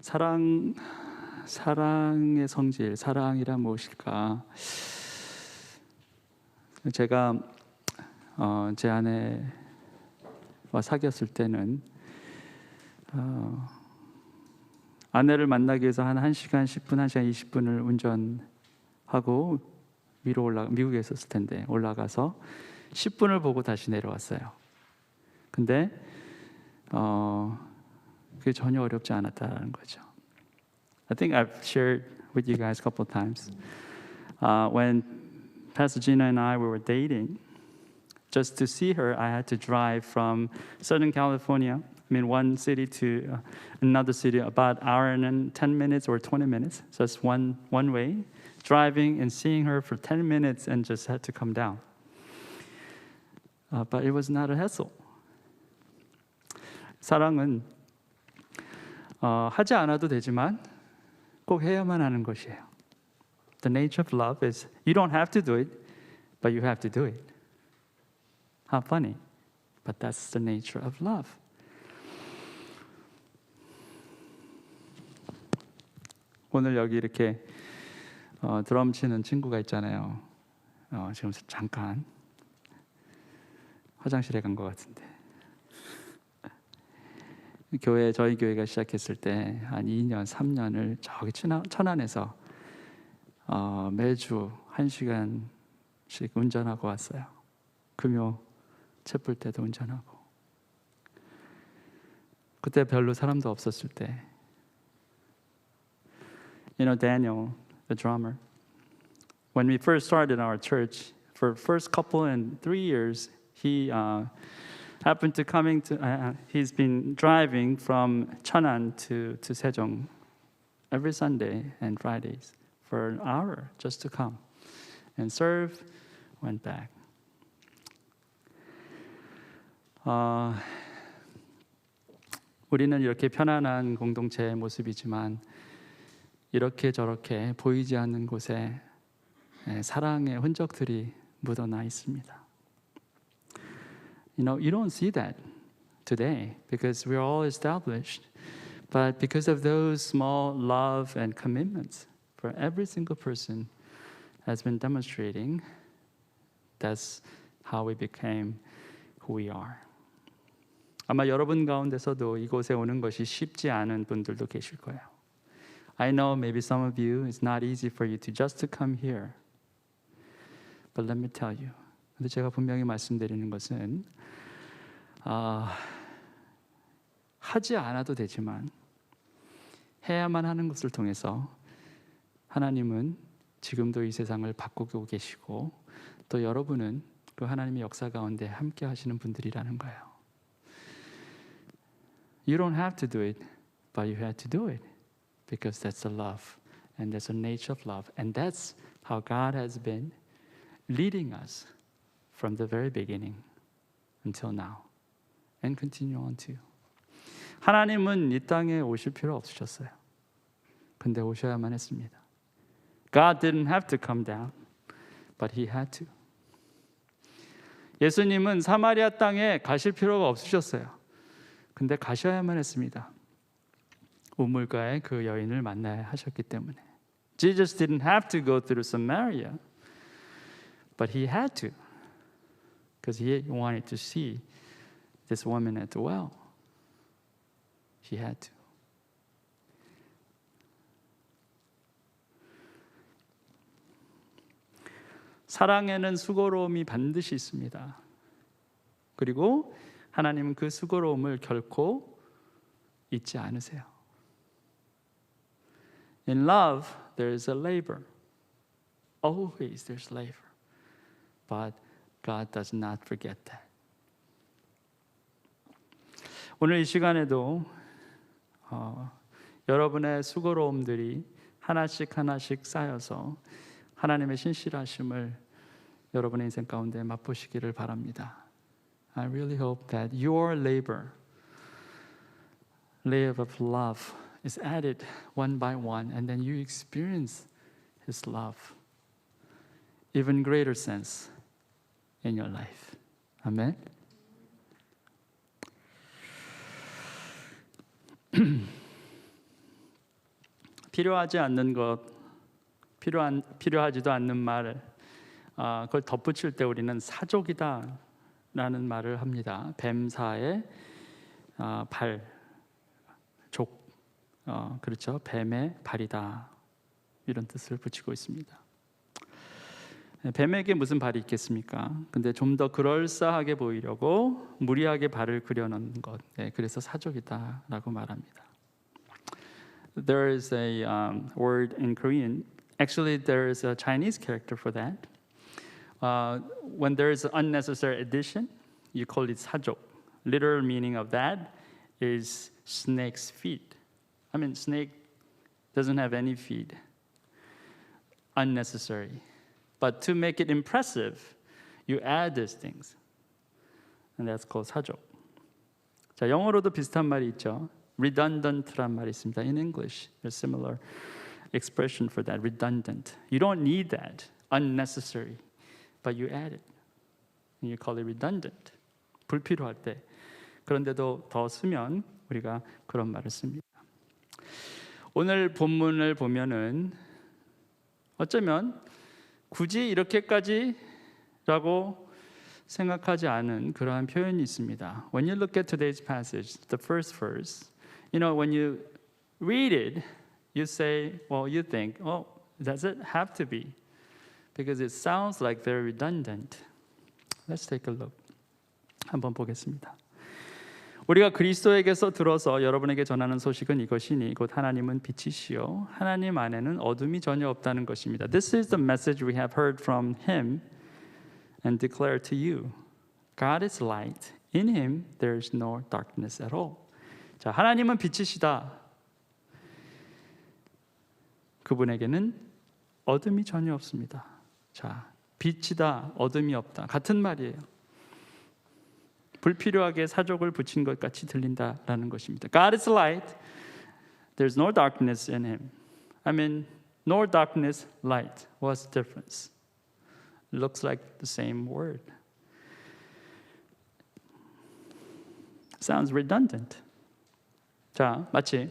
사랑의 성질, 사랑이란 무엇일까? 제가 제 아내와 사귀었을 때는 아내를 만나기 위해서 한 1시간 10분, 1시간 20분을 운전하고 미국에 있었을 텐데 올라가서 10분을 보고 다시 내려왔어요. 근데 그게 전혀 어렵지 않았다는 거죠. I think I've shared with you guys a couple of times. When Pastor Gina and I were dating, just to see her, I had to drive from Southern California, one city to another city, about an hour and 10 minutes or 20 minutes, just one way, driving and seeing her for 10 minutes and just had to come down. But it was not a hassle. 사랑은 하지 않아도 되지만 꼭 해야만 하는 것이에요. The nature of love is you don't have to do it, but you have to do it. How funny, but that's the nature of love. 오늘 여기 이렇게 드럼 치는 친구가 있잖아요. 지금 잠깐 화장실에 간 것 같은데. 저희 교회가 시작했을 때 한 2년, 3년을 저기 천안에서 매주 1시간씩 운전하고 왔어요. 금요 채플 때도 운전하고. 그때 별로 사람도 없었을 때. Daniel, the drummer, when we first started our church, for the first couple and 3 years, he happened to he's been driving from Cheonan to Sejong every Sunday and Fridays for an hour just to come and serve, went back. 우리는 이렇게 편안한 공동체의 모습이지만 이렇게 저렇게 보이지 않는 곳에 사랑의 흔적들이 묻어나 있습니다. You don't see that today because we're all established. But because of those small love and commitments for every single person has been demonstrating, that's how we became who we are. 아마 여러분 가운데서도 이곳에 오는 것이 쉽지 않은 분들도 계실 거예요. I know maybe some of you, it's not easy for you to just to come here. But let me tell you. 근데 제가 분명히 말씀드리는 것은 하지 않아도 되지만 해야만 하는 것을 통해서 하나님은 지금도 이 세상을 바꾸고 계시고 또 여러분은 그 하나님의 역사 가운데 함께 하시는 분들이라는 거예요. You don't have to do it, but you have to do it because that's the love and that's the nature of love and that's how God has been leading us from the very beginning until now and continue on to. 하나님은 이 땅에 오실 필요 없으셨어요. 근데 오셔야만 했습니다. God didn't have to come down, but He had to. 예수님은 사마리아 땅에 가실 필요가 없으셨어요. 근데 가셔야만 했습니다. 우물가에 그 여인을 만나야 하셨기 때문에. Jesus didn't have to go through Samaria, but He had to, because He wanted to see this woman at the well. He had to. 사랑에는 수고로움이 반드시 있습니다. 그리고 하나님은 그 수고로움을 결코 잊지 않으세요. In love, there is a labor. Always there's labor. But God does not forget that. 오늘 이 시간에도 여러분의 수고로움들이 하나씩 하나씩 쌓여서 하나님의 신실하심을 여러분의 인생 가운데 맛보시기를 바랍니다. I really hope that your labor of love is added one by one and then you experience His love even greater sense in your life. Amen. 필요하지 않는 것, 필요하지도 않는 말, 그걸 덧붙일 때 우리는 사족이다라는 말을 합니다. 뱀사의 발, 족, 그렇죠. 뱀의 발이다 이런 뜻을 붙이고 있습니다. 뱀에게 무슨 발이 있겠습니까? 근데 좀 더 그럴싸하게 보이려고 무리하게 발을 그려놓는 것, 그래서 사족이다라고 말합니다. There is a word in Korean. Actually, there is a Chinese character for that. When there is an unnecessary addition, you call it 사족. Literal meaning of that is snake's feet. I mean, snake doesn't have any feet. Unnecessary. But to make it impressive, you add these things. And that's called 사족. 자, 영어로도 비슷한 말이 있죠. redundant란 말이 있습니다. In English, there's similar expression for that, redundant. You don't need that, unnecessary, but you add it. And you call it redundant. 불필요할 때. 그런데도 더 쓰면 우리가 그런 말을 씁니다. 오늘 본문을 보면은 어쩌면 굳이 이렇게까지라고 생각하지 않은 그러한 표현이 있습니다. When you look at today's passage, the first verse, when you read it, you say, well, you think, oh, does it have to be? Because it sounds like very redundant. Let's take a look. 한번 보겠습니다. 우리가 그리스도에게서 들어서 여러분에게 전하는 소식은 이것이니 곧 하나님은 빛이시요 하나님 안에는 어둠이 전혀 없다는 것입니다. This is the message we have heard from him and declare to you. God is light. In him there is no darkness at all. 자, 하나님은 빛이시다. 그분에게는 어둠이 전혀 없습니다. 자, 빛이다, 어둠이 없다. 같은 말이에요. 불필요하게 사족을 붙인 것 같이 들린다라는 것입니다. God is light. There's no darkness in him. I mean, no darkness, light. What's the difference? Looks like the same word. Sounds redundant. 자, 마치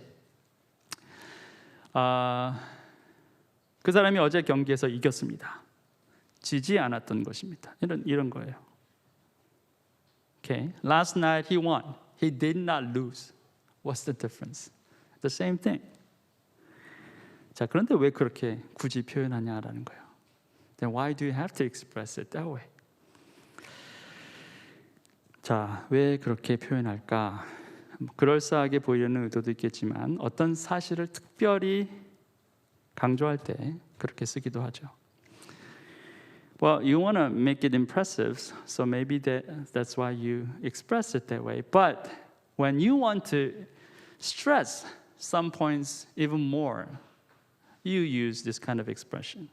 그 사람이 어제 경기에서 이겼습니다. 지지 않았던 것입니다. 이런 거예요. Okay, last night he won. He did not lose. What's the difference? The same thing. 자, 그런데 왜 그렇게 굳이 표현하냐라는 거예요. Then why do you have to express it that way? 자, 왜 그렇게 표현할까? 그럴싸하게 보이려는 의도도 있겠지만 어떤 사실을 특별히 강조할 때 그렇게 쓰기도 하죠. Well, you want to make it impressive, so maybe that's why you express it that way. But when you want to stress some points even more, you use this kind of expression.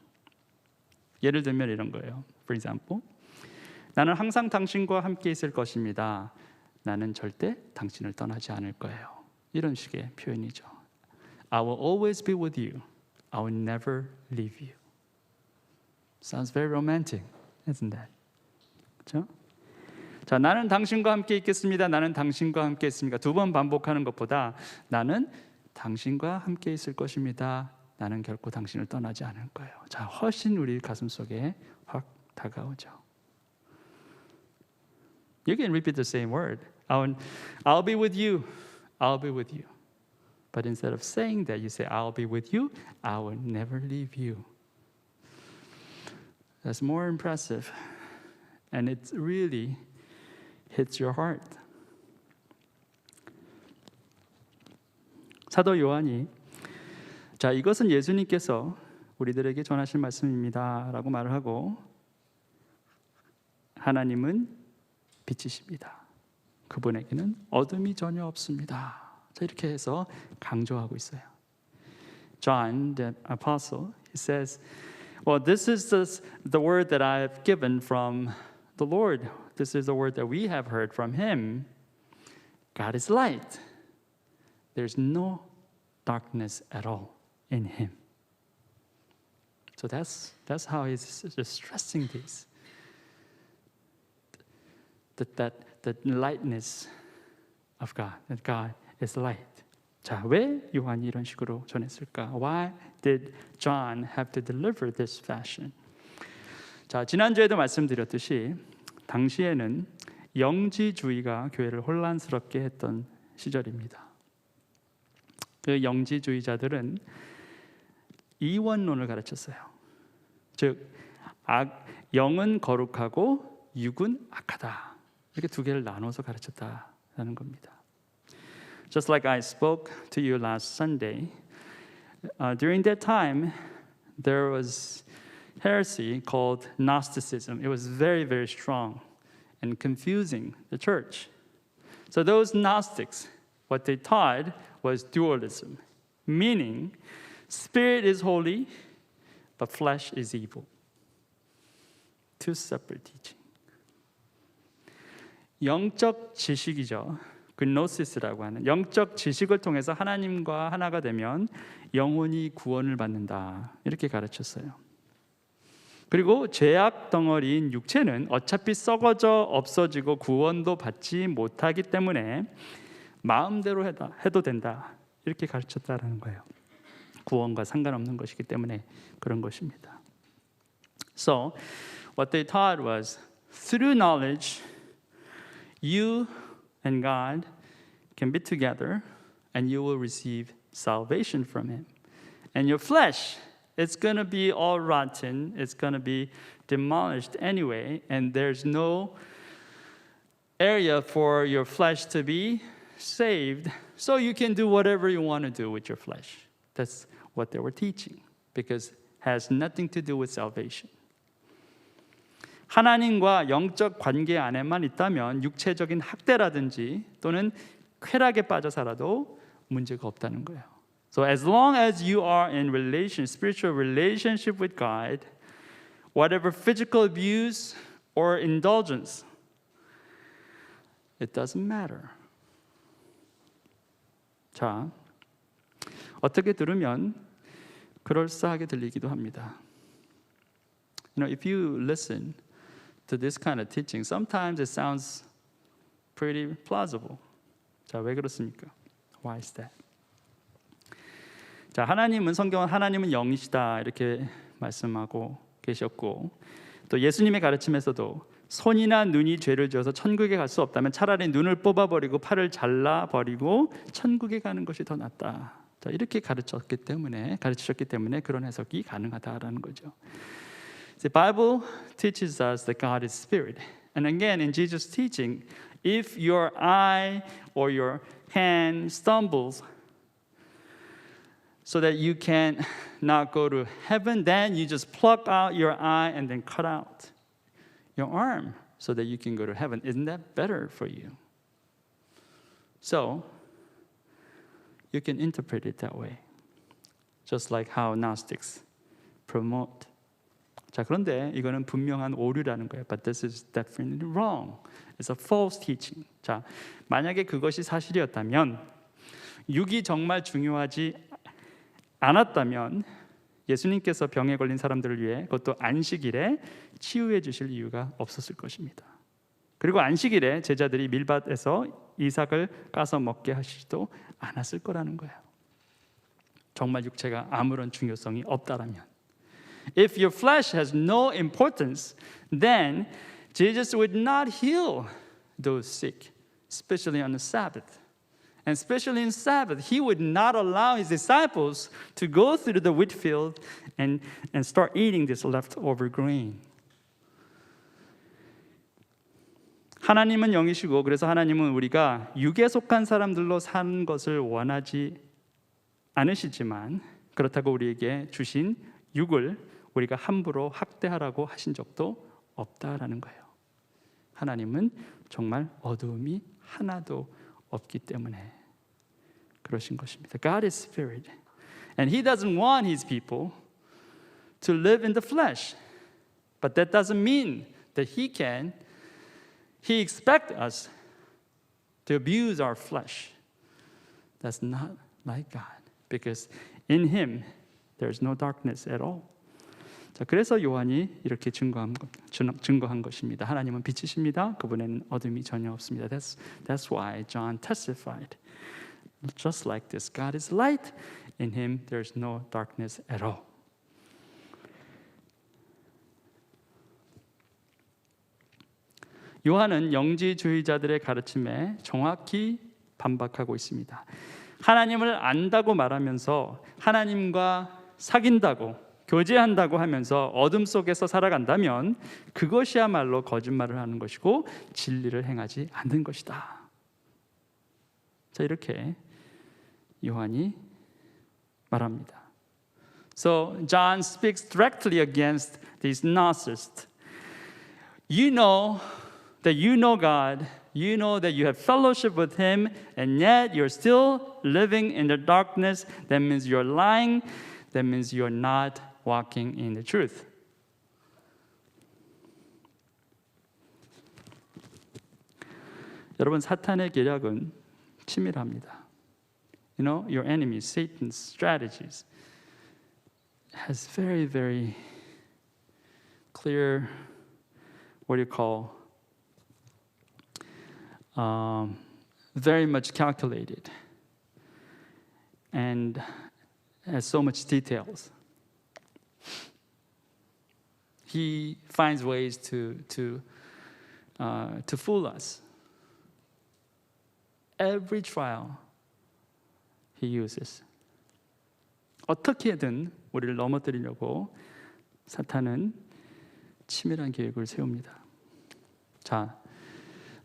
예를 들면 이런 거예요. For example, 나는 항상 당신과 함께 있을 것입니다. 나는 절대 당신을 떠나지 않을 거예요. 이런 식의 표현이죠. I will always be with you. I will never leave you. Sounds very romantic, isn't that? 그렇죠? 자, 나는 당신과 함께 있겠습니다. 나는 당신과 함께 있습니다. 두 번 반복하는 것보다 나는 당신과 함께 있을 것입니다. 나는 결코 당신을 떠나지 않을 거예요. 자, 훨씬 우리 가슴 속에 확 다가오죠. You can repeat the same word. I'll be with you. I'll be with you. But instead of saying that, you say, I'll be with you. I will never leave you. That's more impressive. And it really hits your heart. 사도 요한이 자, 이것은 예수님께서 우리들에게 전하실 말씀입니다 라고 말을 하고 하나님은 빛이십니다. 그분에게는 어둠이 전혀 없습니다. 자, 이렇게 해서 강조하고 있어요. John, the apostle, he says, well, this is the word that I have given from the Lord. This is the word that we have heard from him. God is light. There's no darkness at all in him. So that's how he's just stressing this. That lightness of God, that God is light. 자, 왜 요한이 이런 식으로 전했을까? Why did John have to deliver this fashion? 자, 지난주에도 말씀드렸듯이 당시에는 영지주의가 교회를 혼란스럽게 했던 시절입니다. 그 영지주의자들은 이원론을 가르쳤어요. 즉, 영은 거룩하고 육은 악하다. 이렇게 두 개를 나눠서 가르쳤다라는 겁니다. Just like I spoke to you last Sunday, during that time, there was heresy called Gnosticism. It was very, very strong and confusing the church. So those Gnostics, what they taught was dualism, meaning spirit is holy, but flesh is evil. Two separate teachings. 영적 지식이죠. 그노시스라고 하는 영적 지식을 통해서 하나님과 하나가 되면 영혼이 구원을 받는다. 이렇게 가르쳤어요. 그리고 죄악 덩어리인 육체는 어차피 썩어져 없어지고 구원도 받지 못하기 때문에 마음대로 해도 된다. 이렇게 가르쳤다라는 거예요. 구원과 상관없는 것이기 때문에 그런 것입니다. So, what they taught was through knowledge, you and God can be together and you will receive salvation from Him. And your flesh, it's going to be all rotten. It's going to be demolished anyway. And there's no area for your flesh to be saved. So you can do whatever you want to do with your flesh. That's what they were teaching. Because it has nothing to do with salvation. 하나님과 영적 관계 안에만 있다면 육체적인 학대라든지 또는 쾌락에 빠져 살아도 문제가 없다는 거예요. So as long as you are in spiritual relationship with God, whatever physical abuse or indulgence, it doesn't matter. 자, 어떻게 들으면 그럴싸하게 들리기도 합니다. You know, if you listen to this kind of teaching, sometimes it sounds pretty plausible. 자, 왜 그렇습니까? Why is that? 자, 성경은 하나님은 영이시다 이렇게 말씀하고 계셨고 또 예수님의 가르침에서도 손이나 눈이 죄를 지어서 천국에 갈 수 없다면 차라리 눈을 뽑아버리고 팔을 잘라버리고 천국에 가는 것이 더 낫다. 자, 이렇게 가르치셨기 때문에 그런 해석이 가능하다라는 거죠. The Bible teaches us that God is spirit. And again, in Jesus' teaching, if your eye or your hand stumbles so that you can not go to heaven, then you just pluck out your eye and then cut out your arm so that you can go to heaven. Isn't that better for you? So, you can interpret it that way. Just like how Gnostics promote. 자, 그런데 이거는 분명한 오류라는 거예요. But this is definitely wrong. It's a false teaching. 자, 만약에 그것이 사실이었다면 육이 정말 중요하지 않았다면 예수님께서 병에 걸린 사람들을 위해 그것도 안식일에 치유해 주실 이유가 없었을 것입니다. 그리고 안식일에 제자들이 밀밭에서 이삭을 까서 먹게 하시지도 않았을 거라는 거예요. 정말 육체가 아무런 중요성이 없다라면. If your flesh has no importance, then Jesus would not heal those sick, especially on the Sabbath. And especially in Sabbath, He would not allow His disciples to go through the wheat field and start eating this leftover grain. 하나님은 영이시고 그래서 하나님은 우리가 육에 속한 사람들로 사는 것을 원하지 않으시지만 그렇다고 우리에게 주신 육을 우리가 함부로 학대하라고 하신 적도 없다라는 거예요. 하나님은 정말 어두움이 하나도 없기 때문에 그러신 것입니다. God is spirit. And He doesn't want His people to live in the flesh. But that doesn't mean that He expects us to abuse our flesh. That's not like God. Because in Him, there's no darkness at all. 자, 그래서 요한이 이렇게 증거한 것입니다. 하나님은 빛이십니다. 그분에는 어둠이 전혀 없습니다. That's why John testified. just like this. God is light. In him there's no darkness at all. 요한은 영지주의자들의 가르침에 정확히 반박하고 있습니다. 하나님을 안다고 말하면서 하나님과 사귄다고 교제한다고 하면서 어둠 속에서 살아간다면 그것이야말로 거짓말을 하는 것이고 진리를 행하지 않는 것이다. 자, 이렇게 요한이 말합니다. So John speaks directly against these narcissists. You know that you know God, you know that you have fellowship with Him, and yet you're still living in the darkness. That means you're lying. That means you're not walking in the truth. 여러분, 사탄의 계략은 치밀합니다. You know, your enemy, Satan's strategies, has very, very clear, what do you call, very much calculated and has so much details. He finds ways to fool us. Every trial he uses. 어떻게든 우리를 넘어뜨리려고 사탄은 치밀한 계획을 세웁니다. 자,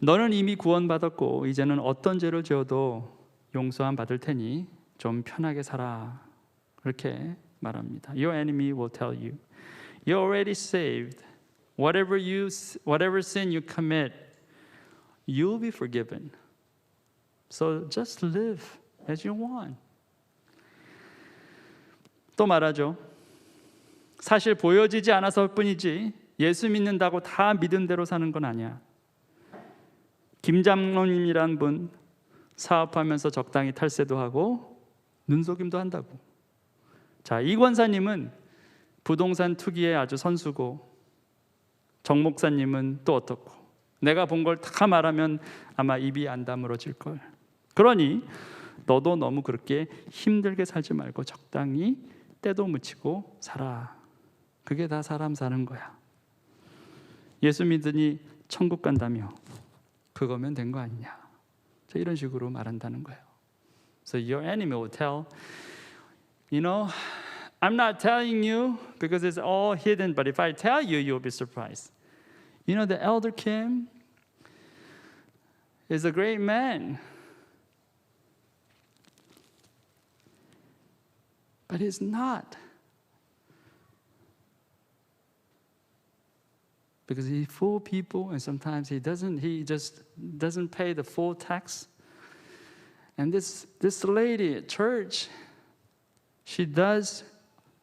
너는 이미 구원받았고 이제는 어떤 죄를 지어도 용서함 받을 테니 좀 편하게 살아. 그렇게 말합니다. Your enemy will tell you, you're already saved. Whatever sin you commit, you'll be forgiven. So just live as you want. 또 말하죠. 사실 보여지지 않아서일 뿐이지 예수 믿는다고 다 믿은 대로 사는 건 아니야. 김 장로님이란 분 사업하면서 적당히 탈세도 하고 눈속임도 한다고. 자, 이 권사님은 부동산 투기에 아주 선수고 정 목사님은 또 어떻고 내가 본 걸 다 말하면 아마 입이 안 다물어질 걸. 그러니 너도 너무 그렇게 힘들게 살지 말고 적당히 때도 묻히고 살아. 그게 다 사람 사는 거야. 예수 믿으니 천국 간다며 그거면 된 거 아니냐. 자, 이런 식으로 말한다는 거예요. So your enemy will tell, you know, I'm not telling you because it's all hidden, but if I tell you, you'll be surprised. You know, the elder Kim is a great man. But he's not. Because he fools people and sometimes he just doesn't pay the full tax. And this lady at church, she does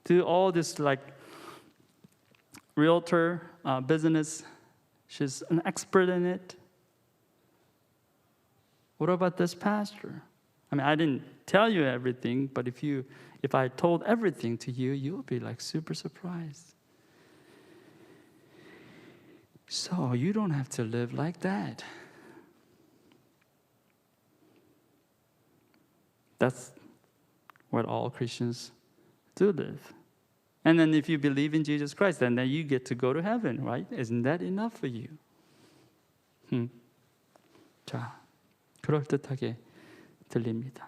do all this like realtor business. She's an expert in it. What about this pastor? I mean, I didn't tell you everything, but if I told everything to you, you'll be like super surprised. So you don't have to live like that. That's what all Christians do live. And then if you believe in Jesus Christ, then you get to go to heaven, right? Isn't that enough for you? 자, 그럴듯하게 들립니다.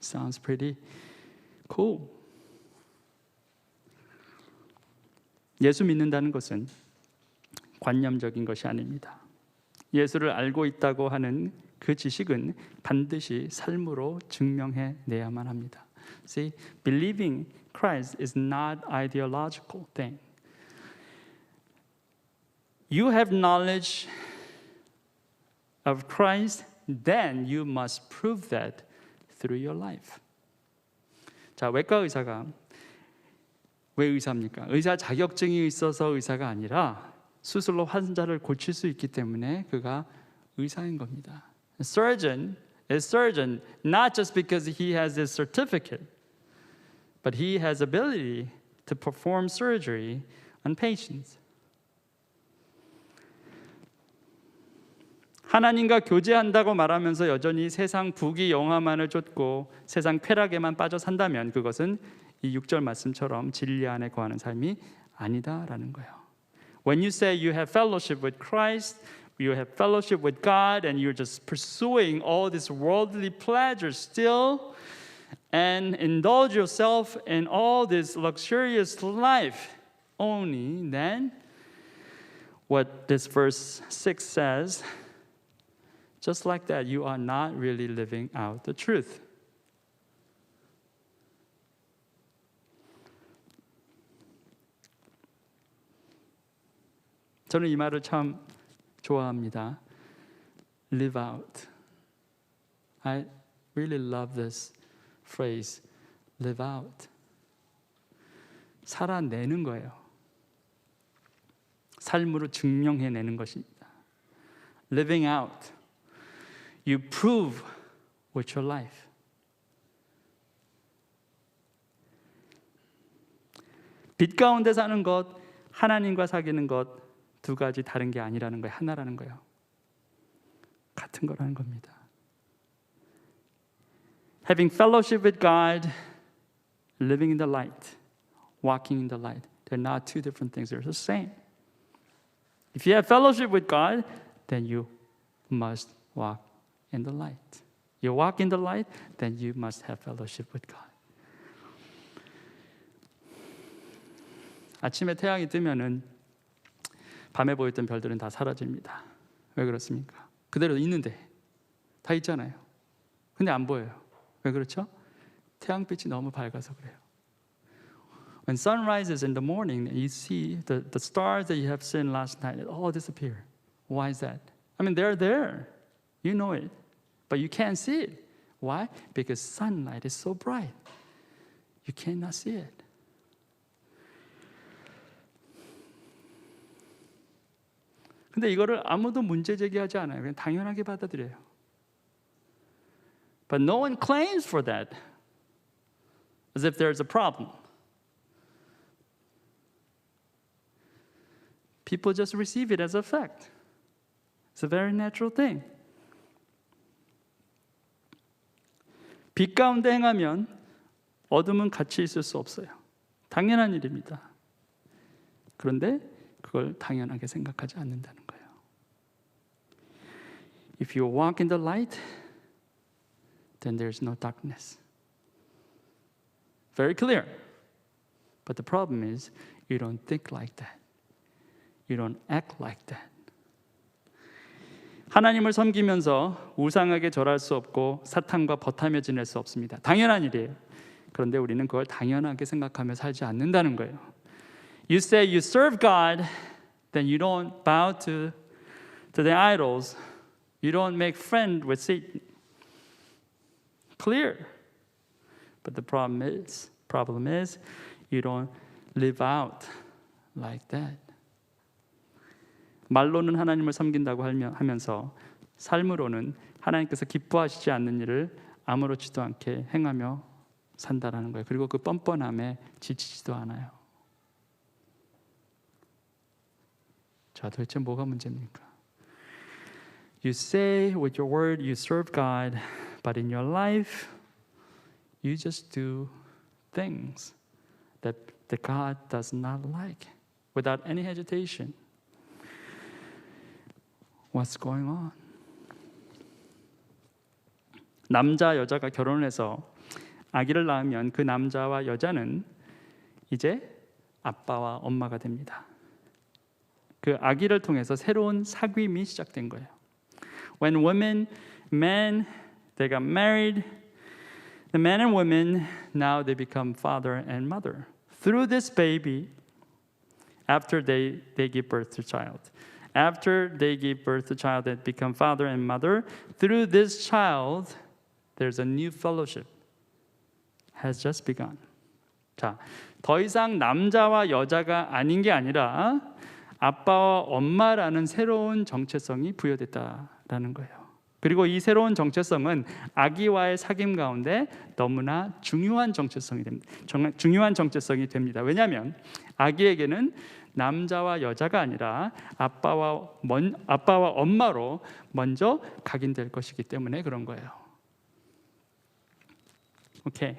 Sounds pretty cool. 예수 믿는다는 것은 관념적인 것이 아닙니다. 예수를 알고 있다고 하는 그 지식은 반드시 삶으로 증명해내야만 합니다. See, believing Christ is not ideological thing. You have knowledge of Christ, then you must prove that through your life. 자, 외과 의사가 왜 의사입니까? 의사 자격증이 있어서 의사가 아니라 수술로 환자를 고칠 수 있기 때문에 그가 의사인 겁니다. A surgeon is surgeon not just because he has this certificate, but he has ability to perform surgery on patients. 하나님과 교제한다고 말하면서 여전히 세상 부귀 영화만을 쫓고 세상 쾌락에만 빠져 산다면 그것은 이 6절 말씀처럼 진리 안에 거하는 삶이 아니다라는 거예요. When you say you have fellowship with Christ, you have fellowship with God, and you're just pursuing all this worldly pleasure still, and indulge yourself in all this luxurious life only, then what this verse 6 says, just like that, you are not really living out the truth. 저는 이 말을 참 좋아합니다. Live out. I really love this phrase. Live out. 살아내는 거예요. 삶으로 증명해내는 것입니다. Living out. You prove with your life. 빛 가운데 사는 것, 하나님과 사귀는 것 두 가지 다른 게 아니라는 거예요. 하나라는 거예요. 같은 거라는 겁니다. Having fellowship with God, living in the light, walking in the light. They're not two different things. They're the same. If you have fellowship with God, then you must walk in the light. You walk in the light, then you must have fellowship with God. 아침에 태양이 뜨면은 밤에 보였던 별들은 다 사라집니다. 왜 그렇습니까? 그대로 있는데 다 있잖아요. 근데 안 보여요. 왜 그렇죠? 태양빛이 너무 밝아서 그래요. When sun rises in the morning, you see the stars that you have seen last night all disappear. Why is that? I mean, they're there. You know it. But you can't see it. Why? Because sunlight is so bright. You cannot see it. 근데 이거를 아무도 문제 제기하지 않아요. 그냥 당연하게 받아들여요. But no one claims for that as if there's a problem. People just receive it as a fact. It's a very natural thing. 빛 가운데 행하면 어둠은 같이 있을 수 없어요. 당연한 일입니다. 그런데 그걸 당연하게 생각하지 않는다는 거예요. If you walk in the light, then there's no darkness. Very clear. But the problem is you don't think like that. You don't act like that. 하나님을 섬기면서 우상에게 절할 수 없고 사탄과 버타며 지낼 수 없습니다. 당연한 일이에요. 그런데 우리는 그걸 당연하게 생각하며 살지 않는다는 거예요. You say you serve God, then you don't bow to the idols. You don't make friends with Satan. Clear. But the problem is you don't live out like that. 말로는 하나님을 섬긴다고 하면서 삶으로는 하나님께서 기뻐하시지 않는 일을 아무렇지도 않게 행하며 산다라는 거예요. 그리고 그 뻔뻔함에 지치지도 않아요. 자, 도대체 뭐가 문제입니까? You say with your word you serve God, but in your life you just do things that God does not like without any hesitation. What's going on? 남자, 여자가 결혼해서 아기를 낳으면 그 남자와 여자는 이제 아빠와 엄마가 됩니다. 그 아기를 통해서 새로운 사귐이 시작된 거예요. When men, they got married, the man and women, now they become father and mother. Through this baby, after they give birth to child. After they give birth to child that become father and mother, through this child, there's a new fellowship has just begun. 자, 더 이상 남자와 여자가 아닌 게 아니라 아빠와 엄마라는 새로운 정체성이 부여됐다라는 거예요. 그리고 이 새로운 정체성은 아기와의 사귐 가운데 너무나 중요한 정체성이 됩니다. 중요한 정체성이 됩니다. 왜냐하면 아기에게는 남자와 여자가 아니라 아빠와 엄마로 먼저 각인될 것이기 때문에 그런 거예요. Okay.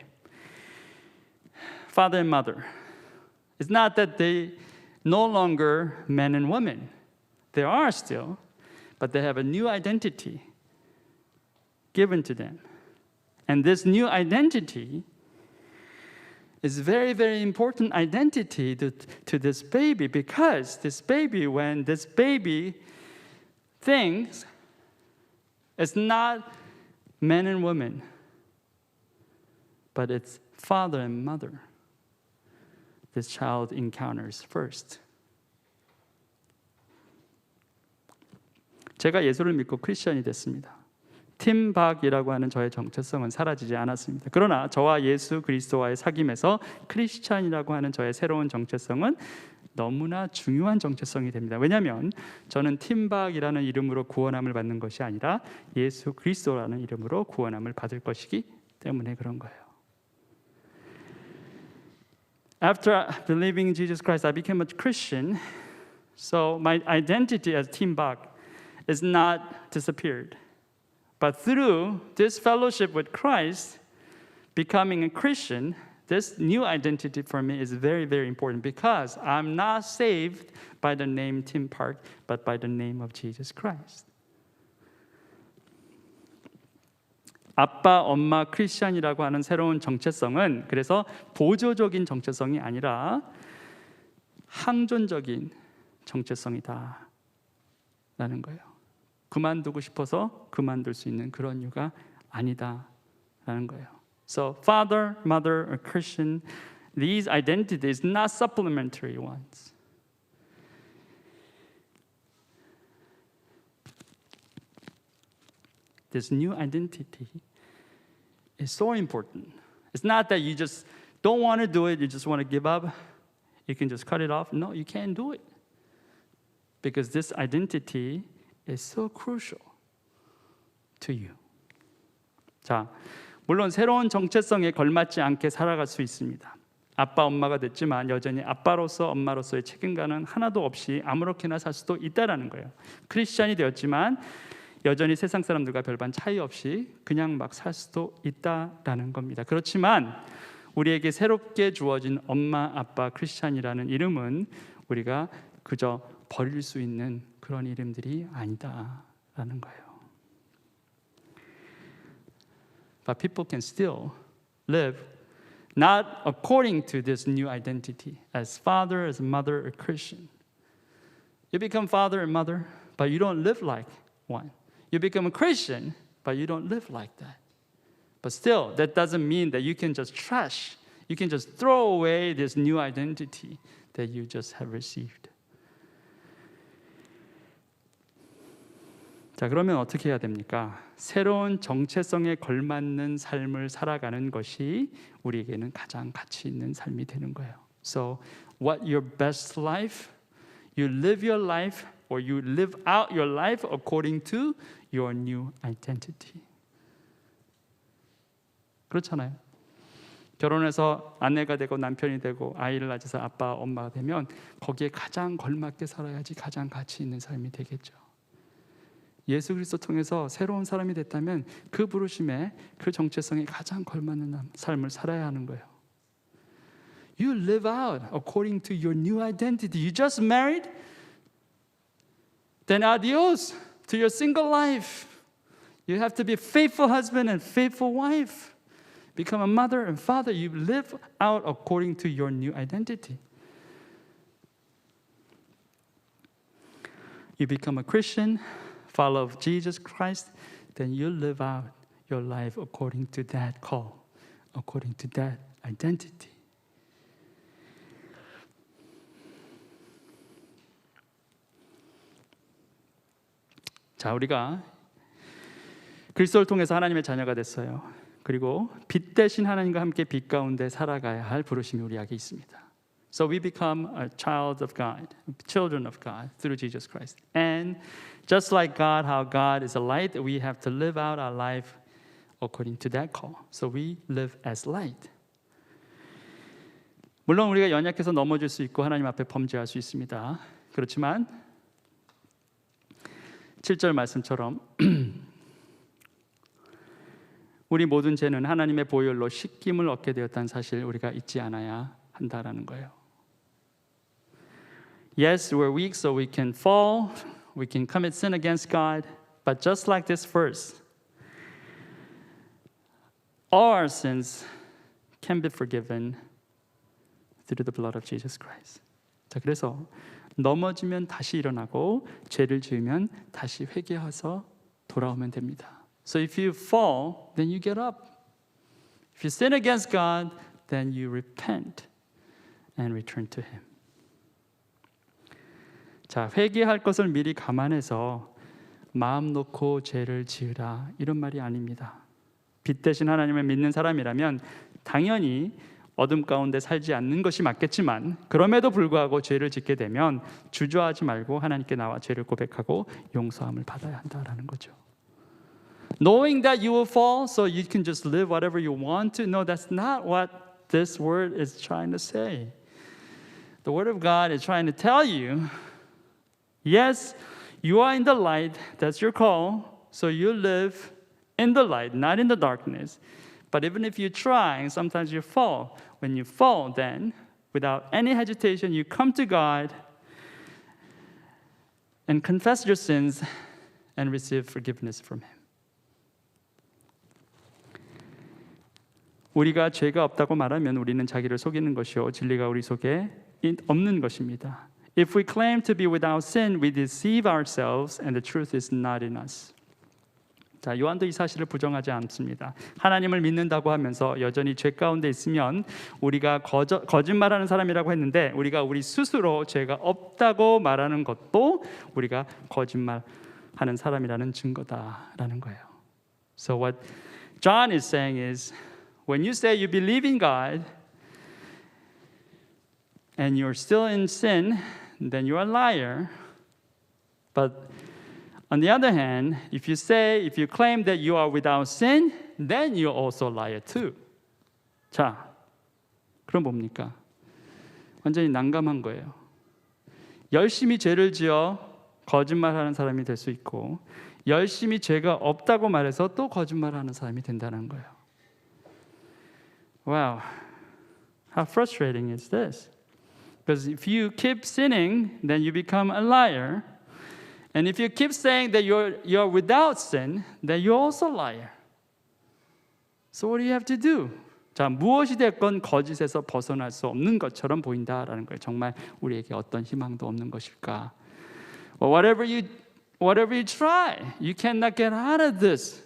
Father and mother. It's not that they no longer men and women. They are still, but they have a new identity given to them. And this new identity is very, very important identity to this baby, because this baby, when this baby thinks, it's not men and women, but it's father and mother this child encounters first. 제가 예수를 믿고 크리스천이 됐습니다. 팀박이라고 하는 저의 정체성은 사라지지 않았습니다. 그러나 저와 예수 그리스도와의 사귐에서 크리스천이라고 하는 저의 새로운 정체성은 너무나 중요한 정체성이 됩니다. 왜냐하면 저는 팀박이라는 이름으로 구원함을 받는 것이 아니라 예수 그리스도라는 이름으로 구원함을 받을 것이기 때문에 그런 거예요. After believing in Jesus Christ, I became a Christian. So my identity as Tim Bak is not disappeared. But through this fellowship with Christ, becoming a Christian, this new identity for me is very, very important, because I'm not saved by the name Tim Park, but by the name of Jesus Christ. 아빠, 엄마, 크리스천이라고 하는 새로운 정체성은 그래서 보조적인 정체성이 아니라 항존적인 정체성이다 라는 거예요. 그만두고 싶어서 그만둘 수 있는 그런 이유가 아니다 라는 거예요. So father, mother, or Christian, these identities not supplementary ones. This new identity is so important. It's not that you just don't want to do it, you just want to give up. You can just cut it off. No, you can't do it. Because this identity is so crucial to you. 자, 물론 새로운 정체성에 걸맞지 않게 살아갈 수 있습니다. 아빠, 엄마가 됐지만 여전히 아빠로서 엄마로서의 책임감은 하나도 없이 아무렇게나 살 수도 있다라는 거예요. 크리스천이 되었지만 여전히 세상 사람들과 별반 차이 없이 그냥 막 살 수도 있다라는 겁니다. 그렇지만 우리에게 새롭게 주어진 엄마, 아빠, 크리스찬이라는 이름은 우리가 그저 버릴 수 있는 그런 이름들이 아니다라는 거예요. But people can still live not according to this new identity as father, as mother, or Christian. You become father and mother, but you don't live like one. You become a Christian, but you don't live like that. But still, that doesn't mean that you can just trash, you can just throw away this new identity that you just have received. 자, 그러면 어떻게 해야 됩니까? 새로운 정체성에 걸맞는 삶을 살아가는 것이 우리에게는 가장 가치 있는 삶이 되는 거예요. So, what your best life? You live your life, or you live out your life according to your new identity. 그렇잖아요. 결혼해서 아내가 되고 남편이 되고 아이를 낳아서 아빠, 엄마가 되면 거기에 가장 걸맞게 살아야지 가장 가치 있는 삶이 되겠죠. 예수 그리스도 통해서 새로운 사람이 됐다면 그 부르심에 그 정체성에 가장 걸맞는 삶을 살아야 하는 거예요. You live out according to your new identity. You just married? Then adios to your single life. You have to be a faithful husband and faithful wife. Become a mother and father. You live out according to your new identity. You become a Christian, follower of Jesus Christ, then you live out your life according to that call, according to that identity. 자, 우리가 그리스도를 통해서 하나님의 자녀가 됐어요. 그리고 빛 대신 하나님과 함께 빛 가운데 살아가야 할 부르심이 우리에게 있습니다. So we become a child of God, children of God through Jesus Christ. And just like God, how God is a light, we have to live out our life according to that call. So we live as light. 물론 우리가 연약해서 넘어질 수 있고 하나님 앞에 범죄할 수 있습니다. 그렇지만 7절 말씀처럼 우리 모든 죄는 하나님의 보혈로 씻김을 얻게 되었다는 사실 우리가 잊지 않아야 한다라는 거예요. Yes, we're weak, so we can fall, we can commit sin against God, but just like this verse, all our sins can be forgiven through the blood of Jesus Christ. 자, 그래서 넘어지면 다시 일어나고 죄를 지으면 다시 회개해서 돌아오면 됩니다. So if you fall, then you get up. If you sin against God, then you repent and return to Him. 자, 회개할 것을 미리 감안해서 마음 놓고 죄를 지으라 이런 말이 아닙니다. 빛 대신 하나님을 믿는 사람이라면 당연히 어둠 가운데 살지 않는 것이 맞겠지만 그럼에도 불구하고 죄를 짓게 되면 주저하지 말고 하나님께 나와 죄를 고백하고 용서함을 받아야 한다라는 거죠. Knowing that you will fall so you can just live whatever you want to. No, that's not what this word is trying to say. The word of God is trying to tell you, yes, you are in the light, that's your call, so you live in the light, not in the darkness. But even if you try, sometimes you fall. When you fall, then, without any hesitation, you come to God and confess your sins and receive forgiveness from Him. 우리가 죄가 없다고 말하면 우리는 자기를 속이는 것이요 진리가 우리 속에 없는 것입니다. If we claim to be without sin, we deceive ourselves and the truth is not in us. 자, 요한도 이 사실을 부정하지 않습니다. 하나님을 믿는다고 하면서 여전히 죄 가운데 있으면 우리가 거짓말하는 사람이라고 했는데 우리가 우리 스스로 죄가 없다고 말하는 것도 우리가 거짓말하는 사람이라는 증거다라는 거예요. So what John is saying is when you say you believe in God and you're still in sin, then you're a liar. But on the other hand, if you claim that you are without sin, then you're also a liar too. 자, 그럼 뭡니까? 완전히 난감한 거예요. 열심히 죄를 지어 거짓말하는 사람이 될 수 있고 열심히 죄가 없다고 말해서 또 거짓말하는 사람이 된다는 거예요. Wow, how frustrating is this? Because if you keep sinning, then you become a liar. And if you keep saying that you're without sin, then you're also a liar. So what do you have to do? 자, 무엇이 됐건 거짓에서 벗어날 수 없는 것처럼 보인다라는 거예요. 정말 우리에게 어떤 희망도 없는 것일까? Well, whatever you try, you cannot get out of this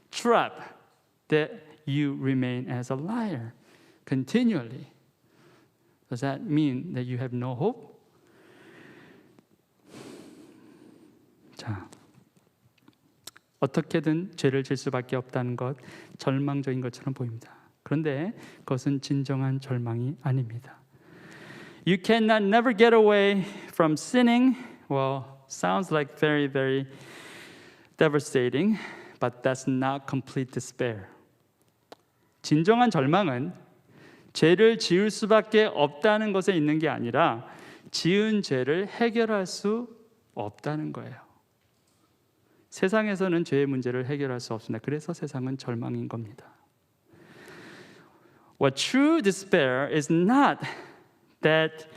trap that you remain as a liar continually. Does that mean that you have no hope? 자, 어떻게든 죄를 질 수밖에 없다는 것 절망적인 것처럼 보입니다. 그런데 그것은 진정한 절망이 아닙니다. You cannot never get away from sinning. Well, sounds like very, very devastating, but that's not complete despair. 진정한 절망은 죄를 지을 수밖에 없다는 것에 있는 게 아니라 지은 죄를 해결할 수 없다는 거예요. 세상에서는 죄의 문제를 해결할 수 없습니다. 그래서 세상은 절망인 겁니다. What true despair is not that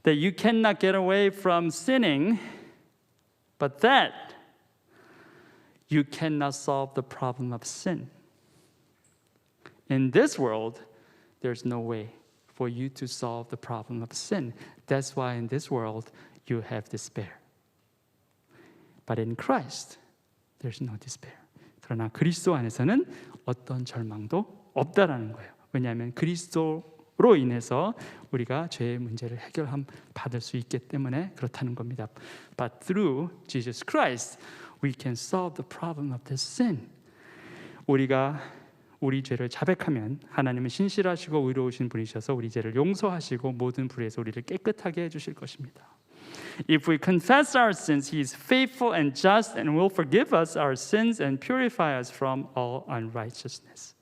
you cannot get away from sinning, but that you cannot solve the problem of sin. In this world, there's no way for you to solve the problem of sin. That's why in this world, you have despair. But in Christ, there's no despair. 그러나 그리스도 안에서는 어떤 절망도 없다라는 거예요. 왜냐하면 그리스도로 인해서 우리가 죄의 문제를 받을 수 있기 때문에 그렇다는 겁니다. But through Jesus Christ, we can solve the problem of this sin. 우리가 우리 죄를 자백하면 하나님은 신실하시고 의로우신 분이셔서 우리 죄를 용서하시고 모든 불의에서 우리를 깨끗하게 해주실 것입니다. If we confess our sins, He is faithful and just and will forgive us our sins and purify us from all unrighteousness.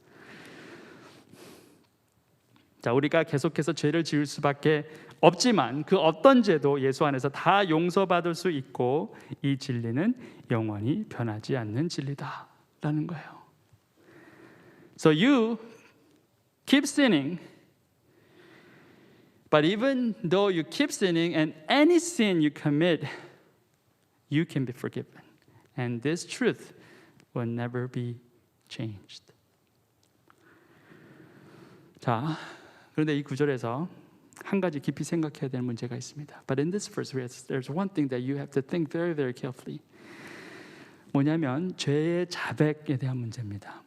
자, 우리가 계속해서 죄를 지을 수밖에 없지만 그 어떤 죄도 예수 안에서 다 용서받을 수 있고 이 진리는 영원히 변하지 않는 진리다라는 거예요. So you keep sinning, but even though you keep sinning and any sin you commit, you can be forgiven. And this truth will never be changed. 자, 그런데 이 구절에서 한 가지 깊이 생각해야 될 문제가 있습니다. But in this verse, there's one thing that you have to think very, very carefully. 뭐냐면 죄의 자백에 대한 문제입니다.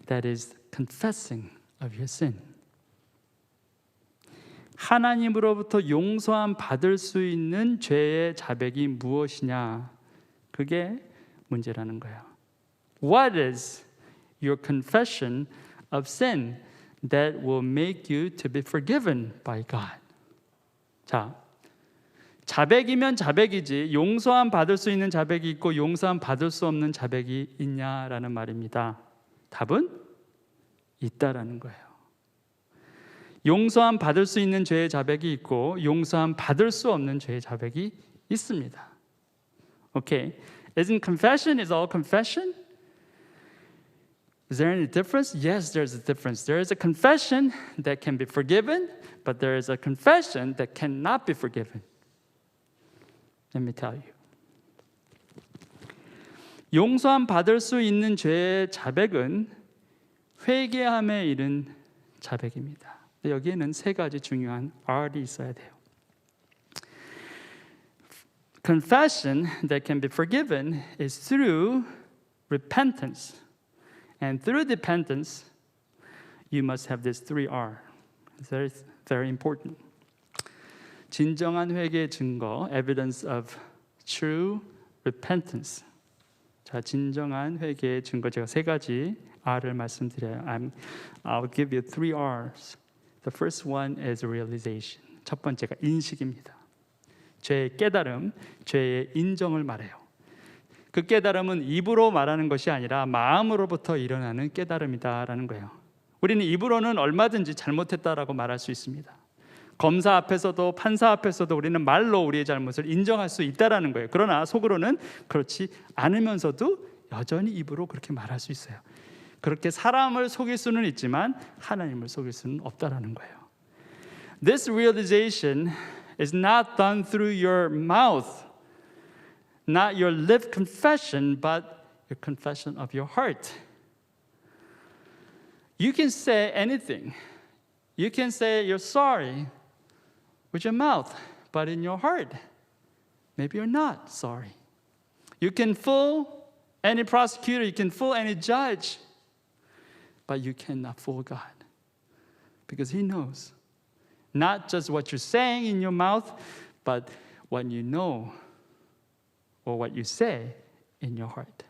That is confessing of your sin. 하나님으로부터 용서함 받을 수 있는 죄의 자백이 무엇이냐? 그게 문제라는 거예요. What is your confession of sin that will make you to be forgiven by God? 자, 자백이면 자백이지 용서함 받을 수 있는 자백이 있고 용서함 받을 수 없는 자백이 있냐라는 말입니다. 답은 있다라는 거예요. 용서함 받을 수 있는 죄의 자백이 있고 용서함 받을 수 없는 죄의 자백이 있습니다. Okay, isn't confession is all confession? Is there any difference? Yes, there's a difference. There is a confession that can be forgiven, but there is a confession that cannot be forgiven. Let me tell you. 용서함 받을 수 있는 죄의 자백은 회개함에 이른 자백입니다. 여기에는 세 가지 중요한 R이 있어야 돼요. Confession that can be forgiven is through repentance. And through repentance, you must have these three R. It's very important. 진정한 회개의 증거, evidence of true repentance. 자, 진정한 회개의 증거 제가 세 가지 R을 말씀드려요. I'll give you three R's. The first one is realization. 첫 번째가 인식입니다. 죄의 깨달음, 죄의 인정을 말해요. 그 깨달음은 입으로 말하는 것이 아니라 마음으로부터 일어나는 깨달음이다라는 거예요. 우리는 입으로는 얼마든지 잘못했다라고 말할 수 있습니다. 검사 앞에서도 판사 앞에서도 우리는 말로 우리의 잘못을 인정할 수 있다라는 거예요. 그러나 속으로는 그렇지 않으면서도 여전히 입으로 그렇게 말할 수 있어요. 그렇게 사람을 속일 수는 있지만 하나님을 속일 수는 없다라는 거예요. This realization is not done through your mouth, not your lip confession, but your confession of your heart. You can say anything. You can say you're sorry with your mouth, but in your heart, maybe you're not sorry. You can fool any prosecutor, you can fool any judge, but you cannot fool God because He knows not just what you're saying in your mouth, but what you know or what you say in your heart.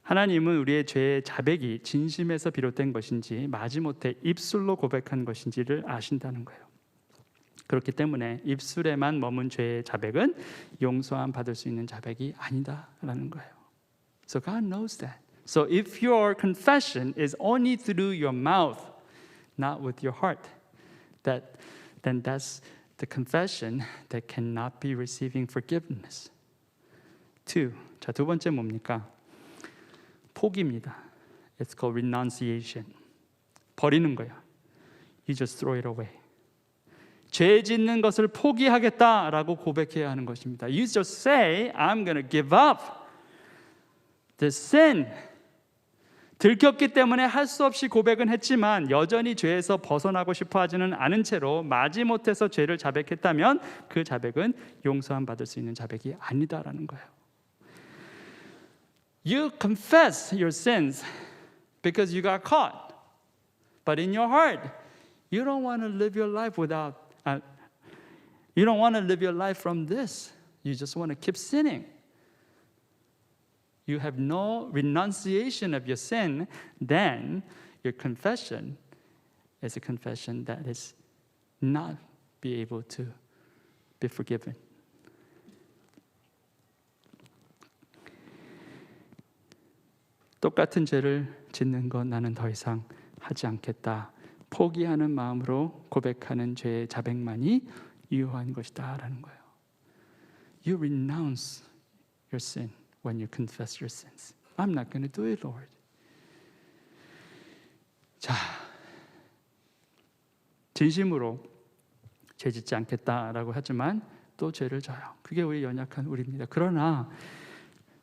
하나님은 우리의 죄의 자백이 진심에서 비롯된 것인지 마지못해 입술로 고백한 것인지를 아신다는 거예요. 그렇기 때문에 입술에만 머문 죄의 자백은 용서함 받을 수 있는 자백이 아니다라는 거예요. So God knows that. So if your confession is only through your mouth, not with your heart, then that's the confession that cannot be receiving forgiveness. 자, 두 번째 뭡니까? 포기입니다. It's called renunciation. 버리는 거야. You just throw it away. 죄 짓는 것을 포기하겠다라고 고백해야 하는 것입니다. You just say, I'm going to give up this sin. 들켰기 때문에 할 수 없이 고백은 했지만 여전히 죄에서 벗어나고 싶어 하지는 않은 채로 마지못해서 죄를 자백했다면 그 자백은 용서함 받을 수 있는 자백이 아니다라는 거예요. You confess your sins because you got caught. But in your heart, you don't want to live your life you don't want to live your life from this. You just want to keep sinning. You have no renunciation of your sin, then your confession is a confession that is not be able to be forgiven. 똑같은 죄를 짓는 건 나는 더 이상 하지 않겠다. 포기하는 마음으로 고백하는 죄의 자백만이 유효한 것이다 라는 거예요. You renounce your sin when you confess your sins. I'm not going to do it, Lord. 자, 진심으로 죄 짓지 않겠다라고 하지만 또 죄를 져요. 그게 우리 연약한 우리입니다. 그러나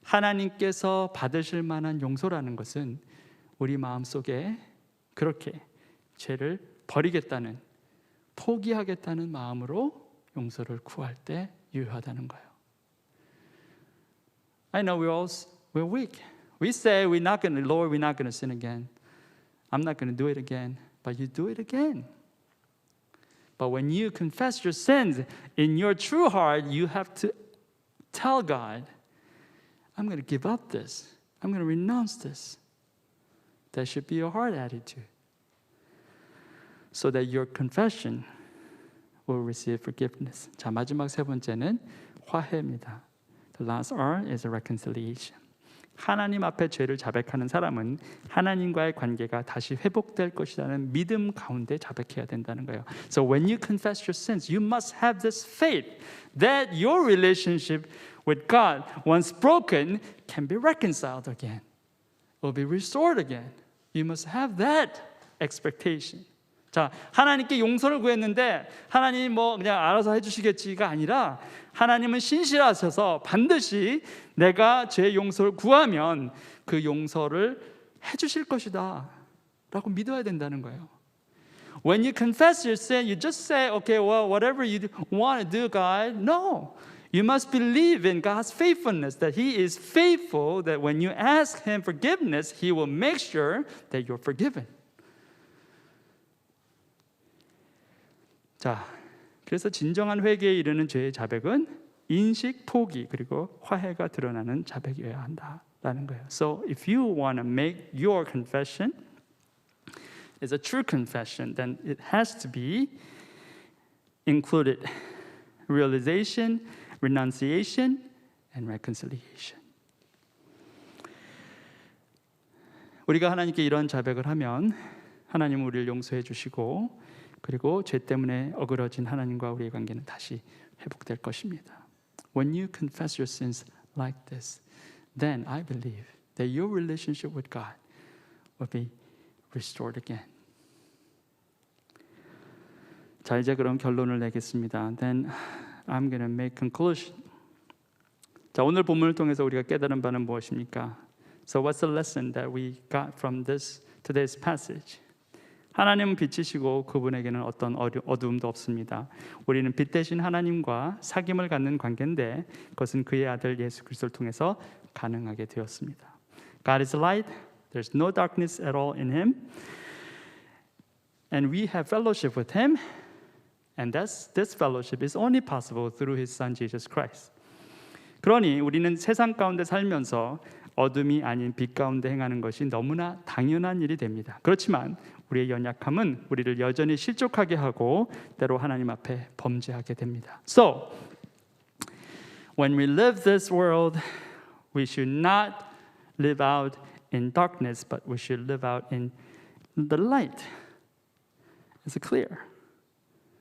하나님께서 받으실 만한 용서라는 것은 우리 마음속에 그렇게 죄를 버리겠다는, 포기하겠다는 마음으로 용서를 구할 때 유효하다는 거예요. I know we're weak. We say we're not going to, Lord, we're not going to sin again. I'm not going to do it again. But you do it again. But when you confess your sins in your true heart, you have to tell God, I'm going to give up this. I'm going to renounce this. That should be your heart attitude. So that your confession will receive forgiveness. 자, 마지막 세 번째는 화해입니다. The last R is reconciliation. 하나님 앞에 죄를 자백하는 사람은 하나님과의 관계가 다시 회복될 것이라는 믿음 가운데 자백해야 된다는 거예요. So when you confess your sins, you must have this faith that your relationship with God, once broken, can be reconciled again, will be restored again. You must have that expectation. 자, 하나님께 용서를 구했는데 하나님 뭐 그냥 알아서 해주시겠지가 아니라 하나님은 신실하셔서 반드시 내가 죄 용서를 구하면 그 용서를 해주실 것이다 라고 믿어야 된다는 거예요. When you confess your sin, you just say, okay, well, whatever you want to do, God. No. You must believe in God's faithfulness, that He is faithful, that when you ask Him forgiveness, He will make sure that you're forgiven. 자, 그래서 진정한 회개에 이르는 죄의 자백은 인식, 포기, 그리고 화해가 드러나는 자백이어야 한다라는 거예요. So if you want to make your confession is a true confession, then it has to be included realization, renunciation, and reconciliation. 우리가 하나님께 이런 자백을 하면 하나님은 우리를 용서해 주시고 그리고 죄 때문에 어그러진 하나님과 우리의 관계는 다시 회복될 것입니다. When you confess your sins like this, then I believe that your relationship with God will be restored again. 자, 이제 그럼 결론을 내겠습니다. Then I'm going to make conclusion. 자, 오늘 본문을 통해서 우리가 깨달은 바는 무엇입니까? So what's the lesson that we got from today's passage? 하나님은 빛이시고 그분에게는 어떤 어두움도 없습니다. 우리는 빛 대신 하나님과 사귐을 갖는 관계인데 그것은 그의 아들 예수 그리스도를 통해서 가능하게 되었습니다. God is light. There's no darkness at all in Him. And we have fellowship with Him. And this fellowship is only possible through His Son Jesus Christ. 그러니 우리는 세상 가운데 살면서 어둠이 아닌 빛 가운데 행하는 것이 너무나 당연한 일이 됩니다. 그렇지만 우리의 연약함은 우리를 여전히 실족하게 하고 때로 하나님 앞에 범죄하게 됩니다. So, when we live this world, we should not live out in darkness, but we should live out in the light. It's clear.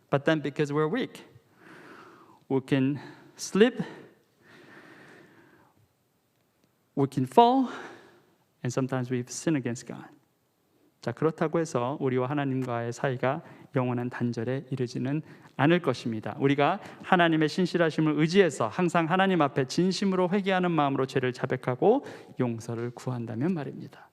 But then because we're weak, we can slip, we can fall, and sometimes we sin against God. 자, 그렇다고 해서 우리와 하나님과의 사이가 영원한 단절에 이르지는 않을 것입니다. 우리가 하나님의 신실하심을 의지해서 항상 하나님 앞에 진심으로 회개하는 마음으로 죄를 자백하고 용서를 구한다면 말입니다.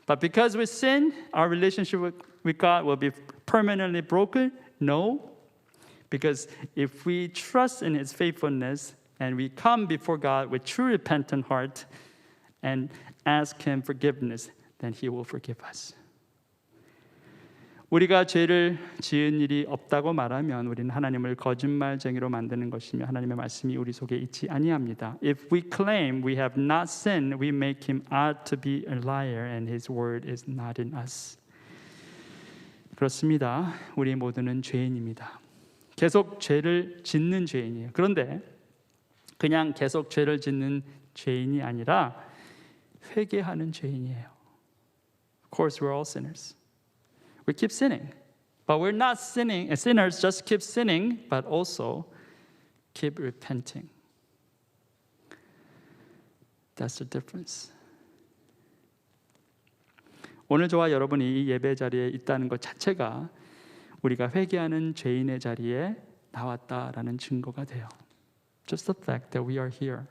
But because we sin, our relationship with God will be permanently broken? No. Because if we trust in His faithfulness and we come before God with true repentant heart and ask Him forgiveness, then He will forgive us. 우리가 죄를 지은 일이 없다고 말하면 우리는 하나님을 거짓말쟁이로 만드는 것이며 하나님의 말씀이 우리 속에 있지 아니합니다. If we claim we have not sinned, we make Him out to be a liar and His word is not in us. 그렇습니다. 우리 모두는 죄인입니다. 계속 죄를 짓는 죄인이에요. 그런데 그냥 계속 죄를 짓는 죄인이 아니라 회개하는 죄인이에요. Of course, we're all sinners. We keep sinning. But we're not sinning. Sinners just keep sinning, but also keep repenting. That's the difference. 오늘 저와 여러분이 이 예배 자리에 있다는 것 자체가 우리가 회개하는 죄인의 자리에 나왔다라는 증거가 돼요. Just the fact that we are here.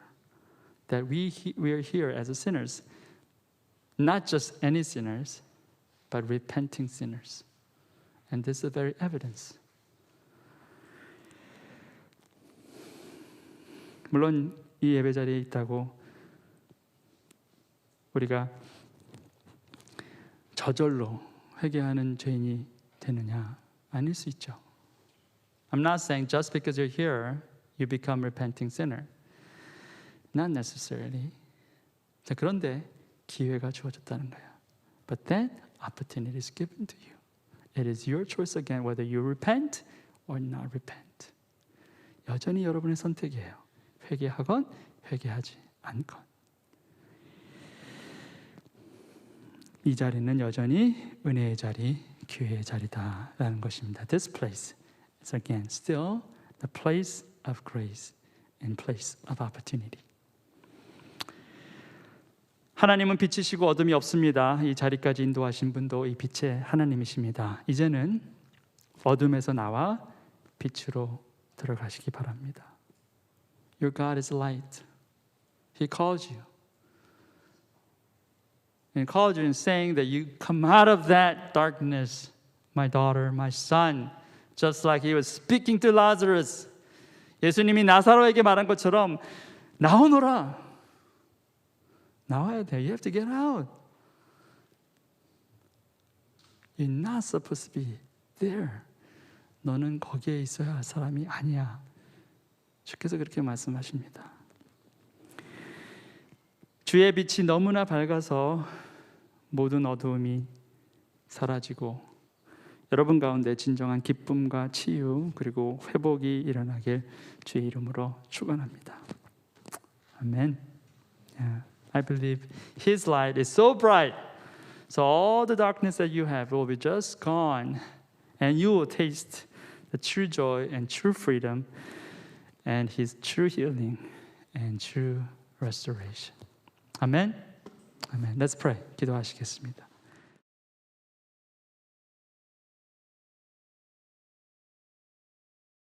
That we are here as sinners. Not just any sinners, but repenting sinners. And this is the very evidence. 물론 이 예배 자리에 있다고 우리가 저절로 회개하는 죄인이 되느냐? 아닐 수 있죠. I'm not saying just because you're here, you become repenting sinner. Not necessarily. 자, 그런데 기회가 주어졌다는 거예요. But that opportunity is given to you. It is your choice again whether you repent or not repent. 여전히 여러분의 선택이에요. 회개하건 회개하지 않건. 이 자리는 여전히 은혜의 자리, 기회의 자리다라는 것입니다. This place is again still the place of grace and place of opportunity. 하나님은 빛이시고 어둠이 없습니다. 이 자리까지 인도하신 분도 이 빛의 하나님이십니다. 이제는 어둠에서 나와 빛으로 들어가시기 바랍니다. Your God is light. He calls you. And calls you and saying that you come out of that darkness, my daughter, my son. Just like he was speaking to Lazarus. 예수님이 나사로에게 말한 것처럼 나오너라. 나와야 돼. You have to get out. You're not supposed to be there. 너는 거기에 있어야 할 사람이 아니야. 주께서 그렇게 말씀하십니다. 주의 빛이 너무나 밝아서 모든 어두움이 사라지고 여러분 가운데 진정한 기쁨과 치유 그리고 회복이 일어나길 주의 이름으로 축원합니다. 아멘. Yeah. I believe His light is so bright, so all the darkness that you have will be just gone, and you will taste the true joy and true freedom, and His true healing and true restoration. Amen. Amen. Let's pray. 기도하시겠습니다.